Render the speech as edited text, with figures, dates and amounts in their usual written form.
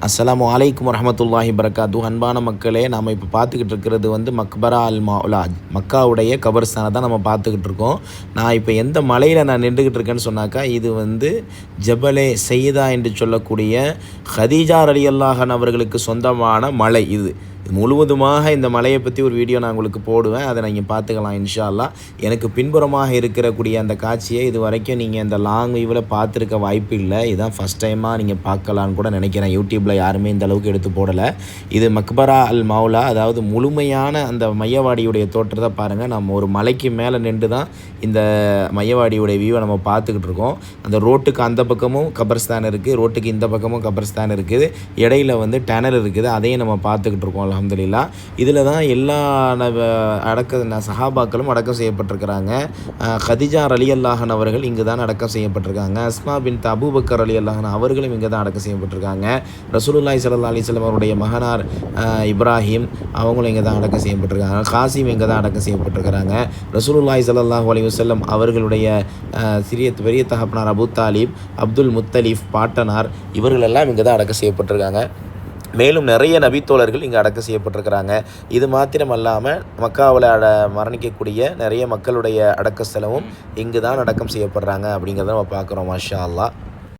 அஸ்ஸலாமு அலைக்கும் வரஹ்மத்துல்லாஹி வபரகாத்துஹு. அன்பான மக்களே, நாம் இப்போ பார்த்துக்கிட்டு இருக்கிறது வந்து மக்பரா அல் மௌலா, மக்காவுடைய கபர்ஸ்தானை தான் நம்ம பார்த்துக்கிட்டு இருக்கோம். நான் இப்போ எந்த மலையில் நான் நின்றுக்கிட்டு இருக்கேன்னு சொன்னாக்கா, இது வந்து ஜபலே சையதா என்று சொல்லக்கூடிய ஹதீஜா ரலியல்லாஹு அன்ஹா அவர்களுக்கு சொந்தமான மலை. இது முழுவதுமாக இந்த மலையை பற்றி ஒரு வீடியோ நான் உங்களுக்கு போடுவேன், அதை நீங்கள் பார்த்துக்கலாம் இன்ஷா அல்லாஹ். எனக்கு பின்புறமாக இருக்கக்கூடிய அந்த காட்சியை இது வரைக்கும் நீங்கள் இந்த லாங் வியூவில் பார்த்துருக்க வாய்ப்பு இல்லை. இதுதான் ஃபஸ்ட் டைமாக நீங்கள் பார்க்கலான்னு கூட நினைக்கிறேன். யூடியூப்பில் யாருமே இந்த அளவுக்கு எடுத்து போடலை. இது மக்பரா அல் மௌலா, அதாவது முழுமையான அந்த மையவாடியுடைய தோற்றத்தை பாருங்கள். நம்ம ஒரு மலைக்கு மேலே நின்று தான் இந்த மையவாடியுடைய வியூவை நம்ம பார்த்துக்கிட்டு இருக்கோம். அந்த ரோட்டுக்கு அந்த பக்கமும் கபர்ஸ்தான் இருக்குது, ரோட்டுக்கு இந்த பக்கமும் கபர்ஸ்தான் இருக்குது, இடையில வந்து டனல் இருக்குது, அதையும் நம்ம பார்த்துக்கிட்டு இருக்கோம். அல்ஹம்துலில்லாஹ். இதில் தான் எல்லா சஹாபாக்களும் அடக்கம் செய்யப்பட்டிருக்கிறாங்க. ஹதீஜா ரலியல்லாஹு அன்ஹா அவர்கள் இங்கு தான் அடக்கம் செய்யப்பட்டிருக்காங்க. அஸ்மா பின்த் அபூபக்கர் ரலியல்லாஹு அன்ஹா அவர்களும் இங்கே தான் அடக்கம் செய்யப்பட்டிருக்காங்க. ரசூலுல்லாஹி ஸல்லல்லாஹு அலைஹி வஸல்லம் அவருடைய மகனார் இப்ராஹிம் அவங்களும் இங்கே தான் அடக்கம் செய்யப்பட்டிருக்காங்க. காசிம் இங்கே தான் அடக்கம் செய்யப்பட்டிருக்கிறாங்க. ரசூலுல்லாஹி ஸல்லல்லாஹு அலைஹி வஸல்லம் அவர்களுடைய பெரிய தகப்பனார் அபூ தாலிப், அப்துல் முத்தலிஃப் பாட்டனார், இவர்கள் எல்லாம் இங்கே தான் அடக்கம் செய்யப்பட்டிருக்காங்க. மேலும் நிறைய நபித்தோழர்கள் இங்கே அடக்கம் செய்யப்பட்டிருக்கிறாங்க. இது மாத்திரம் அல்லாமல் மக்காவில் மரணிக்கக்கூடிய நிறைய மக்களுடைய அடக்க ஸ்தலமும் இங்கு தான் அடக்கம் செய்யப்படுறாங்க அப்படிங்கிறத நம்ம பார்க்குறோம். மாஷா அல்லாஹ்.